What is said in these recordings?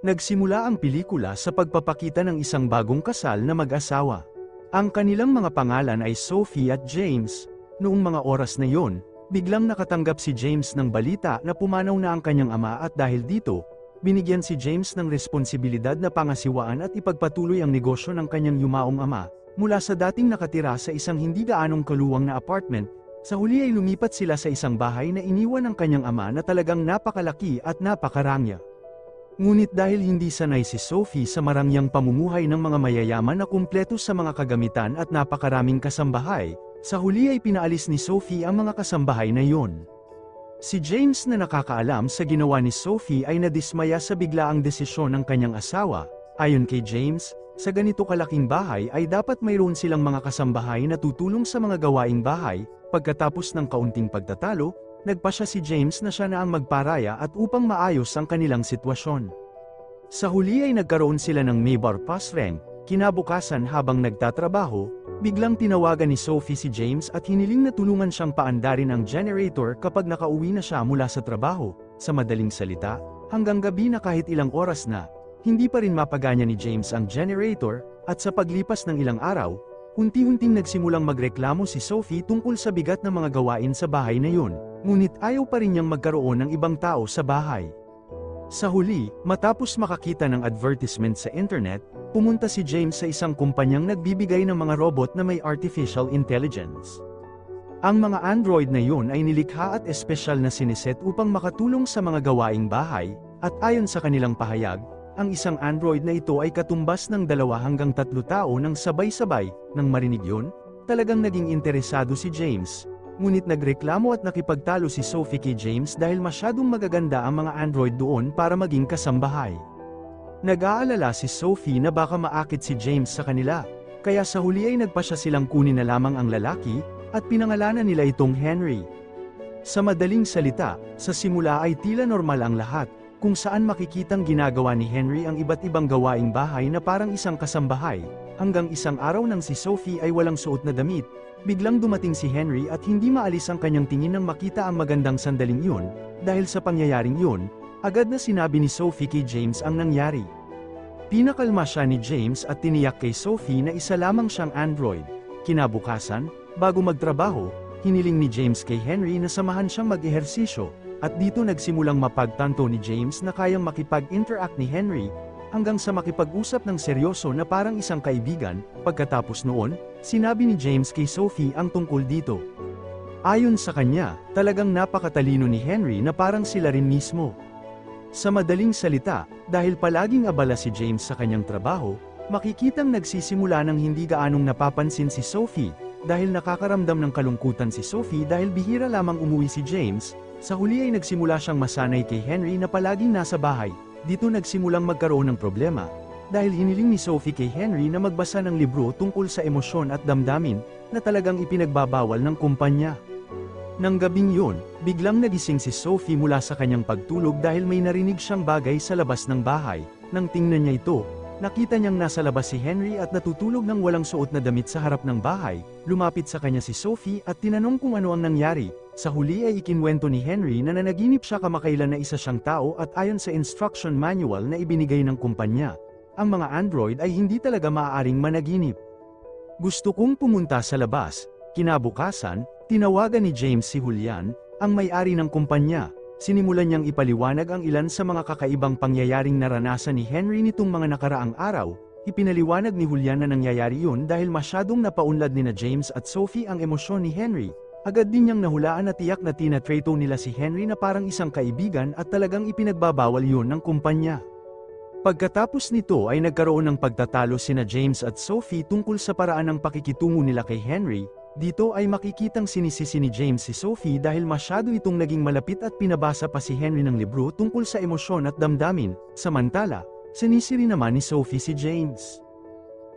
Nagsimula ang pelikula sa pagpapakita ng isang bagong kasal na mag-asawa. Ang kanilang mga pangalan ay Sophie at James. Noong mga oras na yon, biglang nakatanggap si James ng balita na pumanaw na ang kanyang ama at dahil dito, binigyan si James ng responsibilidad na pangasiwaan at ipagpatuloy ang negosyo ng kanyang yumaong ama. Mula sa dating nakatira sa isang hindi gaanong kaluwang na apartment, sa huli ay lumipat sila sa isang bahay na iniwan ng kanyang ama na talagang napakalaki at napakarangya. Ngunit dahil hindi sanay si Sophie sa marangyang pamumuhay ng mga mayayaman na kumpleto sa mga kagamitan at napakaraming kasambahay, sa huli ay pinaalis ni Sophie ang mga kasambahay na iyon. Si James na nakakaalam sa ginawa ni Sophie ay nadismaya sa biglaang desisyon ng kanyang asawa. Ayon kay James, sa ganito kalaking bahay ay dapat mayroon silang mga kasambahay na tutulong sa mga gawaing bahay. Pagkatapos ng kaunting pagtatalo, nagpasya si James na siya na ang magparaya at upang maayos ang kanilang sitwasyon. Sa huli ay nagkaroon sila ng Maybar Pasreng. Kinabukasan habang nagtatrabaho, biglang tinawagan ni Sophie si James at hiniling na tulungan siyang paandarin ang generator kapag nakauwi na siya mula sa trabaho. Sa madaling salita, hanggang gabi na kahit ilang oras na, hindi pa rin mapagana ni James ang generator, at sa paglipas ng ilang araw, unti-unting nagsimulang magreklamo si Sophie tungkol sa bigat ng mga gawain sa bahay na yun, ngunit ayaw pa rin niyang magkaroon ng ibang tao sa bahay. Sa huli, matapos makakita ng advertisement sa internet, pumunta si James sa isang kumpanyang nagbibigay ng mga robot na may artificial intelligence. Ang mga android na yun ay nilikha at espesyal na siniset upang makatulong sa mga gawaing bahay, at ayon sa kanilang pahayag, ang isang android na ito ay katumbas ng 2 hanggang 3 tao nang sabay-sabay. Nang marinig yun, talagang naging interesado si James. Ngunit nagreklamo at nakipagtalo si Sophie kay James dahil masyadong magaganda ang mga android doon para maging kasambahay. Nag-aalala si Sophie na baka maakit si James sa kanila, kaya sa huli ay nagpasya silang kunin na lamang ang lalaki, at pinangalanan nila itong Henry. Sa madaling salita, sa simula ay tila normal ang lahat, kung saan makikitang ginagawa ni Henry ang iba't ibang gawaing bahay na parang isang kasambahay, hanggang isang araw nang si Sophie ay walang suot na damit, biglang dumating si Henry at hindi maalis ang kanyang tingin nang makita ang magandang sandaling yun. Dahil sa pangyayaring yun, agad na sinabi ni Sophie kay James ang nangyari. Pinakalma siya ni James at tiniyak kay Sophie na isa lamang siyang android. Kinabukasan, bago magtrabaho, hiniling ni James kay Henry na samahan siyang mag-ehersisyo, at dito nagsimulang mapagtanto ni James na kayang makipag-interact ni Henry, hanggang sa makipag-usap ng seryoso na parang isang kaibigan. Pagkatapos noon, sinabi ni James kay Sophie ang tungkol dito. Ayon sa kanya, talagang napakatalino ni Henry na parang sila rin mismo. Sa madaling salita, dahil palaging abala si James sa kanyang trabaho, makikitang nagsisimula ng hindi gaanong napapansin si Sophie, dahil nakakaramdam ng kalungkutan si Sophie dahil bihira lamang umuwi si James. Sa huli ay nagsimula siyang masanay kay Henry na palaging nasa bahay. Dito nagsimulang magkaroon ng problema, dahil hiniling ni Sophie kay Henry na magbasa ng libro tungkol sa emosyon at damdamin, na talagang ipinagbabawal ng kumpanya. Nang gabing yun, biglang nagising si Sophie mula sa kanyang pagtulog dahil may narinig siyang bagay sa labas ng bahay. Nang tingnan niya ito, nakita niyang nasa labas si Henry at natutulog ng walang suot na damit sa harap ng bahay. Lumapit sa kanya si Sophie at tinanong kung ano ang nangyari. Sa huli ay ikinwento ni Henry na nanaginip siya kamakailan na isa siyang tao at ayon sa instruction manual na ibinigay ng kumpanya, ang mga android ay hindi talaga maaaring managinip. Gusto kong pumunta sa labas. Kinabukasan, tinawagan ni James si Julian, ang may-ari ng kumpanya. Sinimulan niyang ipaliwanag ang ilan sa mga kakaibang pangyayaring naranasan ni Henry nitong mga nakaraang araw. Ipinaliwanag ni Julian na nangyayari yun dahil masyadong napaunlad nina James at Sophie ang emosyon ni Henry. Agad din niyang nahulaan na tiyak na tinatreto nila si Henry na parang isang kaibigan at talagang ipinagbabawal yun ng kumpanya. Pagkatapos nito ay nagkaroon ng pagtatalo sina James at Sophie tungkol sa paraan ng pakikitungo nila kay Henry. Dito ay makikitang sinisisi ni James si Sophie dahil masyado itong naging malapit at pinabasa pa si Henry ng libro tungkol sa emosyon at damdamin. Samantala, sinisiri naman ni Sophie si James.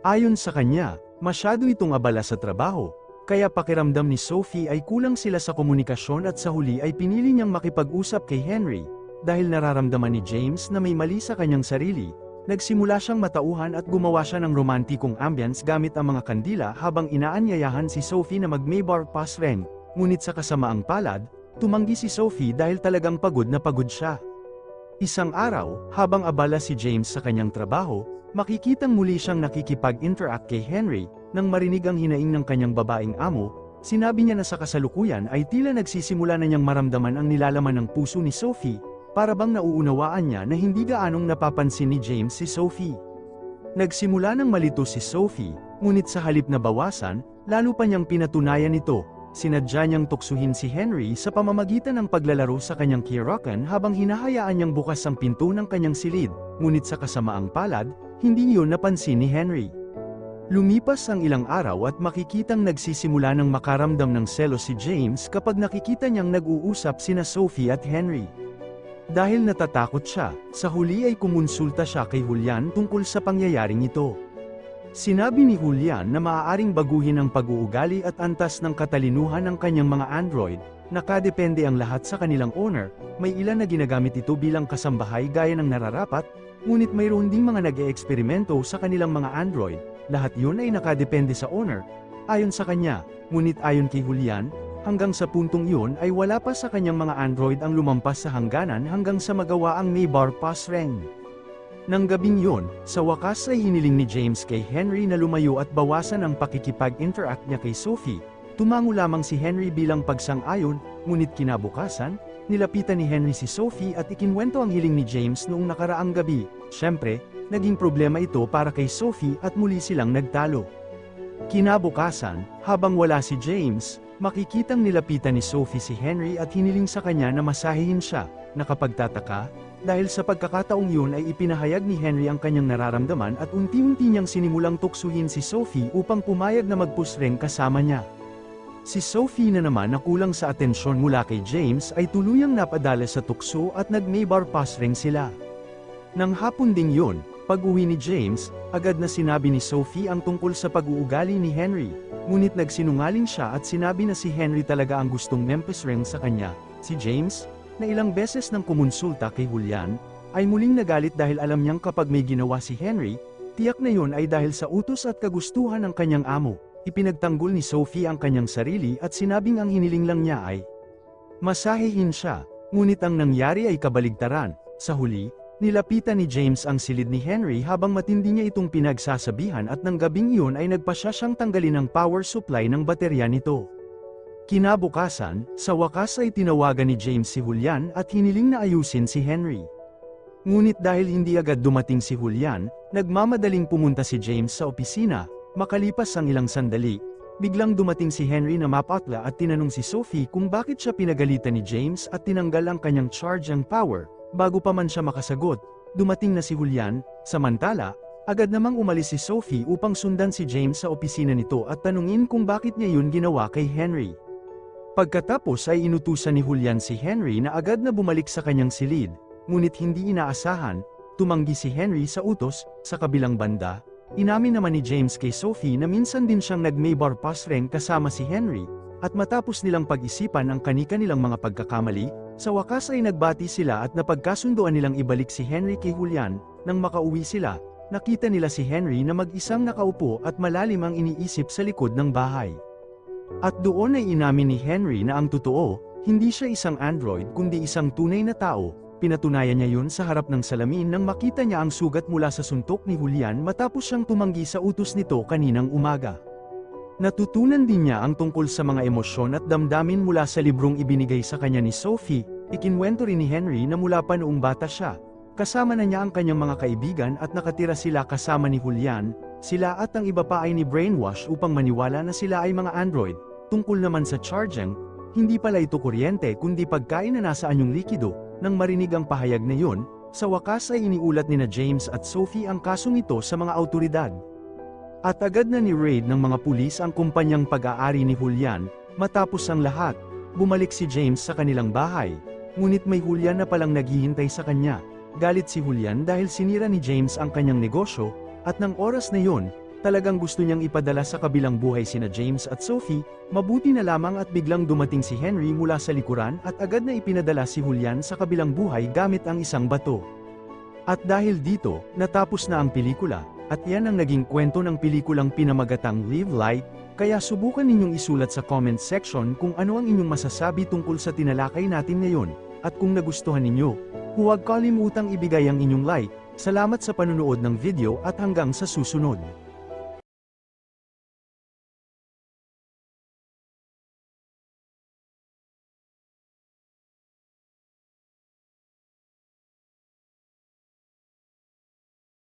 Ayon sa kanya, masyado itong abala sa trabaho. Kaya pakiramdam ni Sophie ay kulang sila sa komunikasyon at sa huli ay pinili niyang makipag-usap kay Henry. Dahil nararamdaman ni James na may mali sa kanyang sarili, nagsimula siyang matauhan at gumawa siya ng romantikong ambience gamit ang mga kandila habang inaanyayahan si Sophie na mag-Maybar Pasreng. Ngunit sa kasamaang palad, tumanggi si Sophie dahil talagang pagod na pagod siya. Isang araw, habang abala si James sa kanyang trabaho, makikitang muli siyang nakikipag-interact kay Henry. Nang marinig ang hinaing ng kanyang babaeng amo, sinabi niya na sa kasalukuyan ay tila nagsisimula na niyang maramdaman ang nilalaman ng puso ni Sophie, para bang nauunawaan niya na hindi gaanong napapansin ni James si Sophie. Nagsimula ng malito si Sophie, ngunit sa halip na bawasan, lalo pa niyang pinatunayan ito. Sinadya niyang tuksuhin si Henry sa pamamagitan ng paglalaro sa kanyang Kirakan habang hinahayaan niyang bukas ang pinto ng kanyang silid, ngunit sa kasamaang palad, hindi iyon napansin ni Henry. Lumipas ang ilang araw at makikitang nagsisimula ng makaramdam ng selos si James kapag nakikita niyang nag-uusap sina Sophie at Henry. Dahil natatakot siya, sa huli ay kumonsulta siya kay Julian tungkol sa pangyayaring ito. Sinabi ni Julian na maaaring baguhin ang pag-uugali at antas ng katalinuhan ng kanyang mga android, nakadepende ang lahat sa kanilang owner, may ilan na ginagamit ito bilang kasambahay gaya ng nararapat, ngunit mayroon ding mga nag-eeksperimento sa kanilang mga android, lahat yun ay nakadepende sa owner, ayon sa kanya, ngunit ayon kay Julian, hanggang sa puntong yun ay wala pa sa kanyang mga android ang lumampas sa hangganan hanggang sa magawa ang Maybar Pass Ring. Nang gabing yun, sa wakas ay hiniling ni James kay Henry na lumayo at bawasan ang pakikipag-interact niya kay Sophie. Tumango lamang si Henry bilang pagsang-ayon, ngunit kinabukasan, nilapitan ni Henry si Sophie at ikinwento ang hiling ni James noong nakaraang gabi. Siyempre, naging problema ito para kay Sophie at muli silang nagtalo. Kinabukasan, habang wala si James, makikitang nilapitan ni Sophie si Henry at hiniling sa kanya na masahihin siya. Nakapagtataka, dahil sa pagkakataong yun ay ipinahayag ni Henry ang kanyang nararamdaman at unti-unti niyang sinimulang tuksuhin si Sophie upang pumayag na magpusreng kasama niya. Si Sophie na naman na kulang sa atensyon mula kay James ay tuluyang napadala sa tukso at nag-Maybar Pass Ring sila. Nang hapon ding yun, pag-uwi ni James, agad na sinabi ni Sophie ang tungkol sa pag-uugali ni Henry, ngunit nagsinungaling siya at sinabi na si Henry talaga ang gustong mempusreng sa kanya. Si James, na ilang beses nang kumonsulta kay Julian, ay muling nagalit dahil alam niyang kapag may ginawa si Henry, tiyak na yun ay dahil sa utos at kagustuhan ng kanyang amo. Ipinagtanggol ni Sophie ang kanyang sarili at sinabing ang hiniling lang niya ay masahihin siya, ngunit ang nangyari ay kabaligtaran. Sa huli, nilapitan ni James ang silid ni Henry habang matindi niya itong pinagsasabihan at nang gabing iyon ay nagpasya siyang tanggalin ang power supply ng baterya nito. Kinabukasan, sa wakas ay tinawagan ni James si Julian at hiniling na ayusin si Henry. Ngunit dahil hindi agad dumating si Julian, nagmamadaling pumunta si James sa opisina. Makalipas ang ilang sandali, biglang dumating si Henry na mapatla at tinanong si Sophie kung bakit siya pinagalitan ni James at tinanggal ang kanyang charge and power. Bago pa man siya makasagot, dumating na si Julian. Samantala, agad namang umalis si Sophie upang sundan si James sa opisina nito at tanungin kung bakit niya yun ginawa kay Henry. Pagkatapos ay inutusan ni Julian si Henry na agad na bumalik sa kanyang silid, ngunit hindi inaasahan, tumanggi si Henry sa utos. Sa kabilang banda, inamin naman ni James kay Sophie na minsan din siyang nag-Maybar Pass Ring kasama si Henry, at matapos nilang pag-isipan ang kani-kanilang mga pagkakamali, sa wakas ay nagbati sila at napagkasunduan nilang ibalik si Henry kay Julian. Nang makauwi sila, nakita nila si Henry na mag-isang nakaupo at malalim ang iniisip sa likod ng bahay. At doon ay inamin ni Henry na ang totoo, hindi siya isang android kundi isang tunay na tao. Pinatunayan niya yun sa harap ng salamin nang makita niya ang sugat mula sa suntok ni Julian matapos siyang tumanggi sa utos nito kaninang umaga. Natutunan din niya ang tungkol sa mga emosyon at damdamin mula sa librong ibinigay sa kanya ni Sophie. Ikinwento rin ni Henry na mula pa noong bata siya, kasama na niya ang kanyang mga kaibigan at nakatira sila kasama ni Julian. Sila at ang iba pa ay ni-brainwash upang maniwala na sila ay mga android. Tungkol naman sa charging, hindi pala ito kuryente kundi pagkain na nasa anyong likido. Nang marinig ang pahayag na yun, sa wakas ay iniulat nina James at Sophie ang kasong ito sa mga awtoridad. At agad na ni-raid ng mga pulis ang kumpanyang pag-aari ni Julian. Matapos ang lahat, bumalik si James sa kanilang bahay, ngunit may Julian na palang naghihintay sa kanya. Galit si Julian dahil sinira ni James ang kanyang negosyo, at ng oras na yon, talagang gusto niyang ipadala sa kabilang buhay sina James at Sophie. Mabuti na lamang at biglang dumating si Henry mula sa likuran at agad na ipinadala si Julian sa kabilang buhay gamit ang isang bato. At dahil dito, natapos na ang pelikula, at yan ang naging kwento ng pelikulang pinamagatang Live Light. Kaya subukan ninyong isulat sa comment section kung ano ang inyong masasabi tungkol sa tinalakay natin ngayon, at kung nagustuhan ninyo, Huwag kalimutang ibigay ang inyong like. Salamat sa panunood ng video at hanggang sa susunod.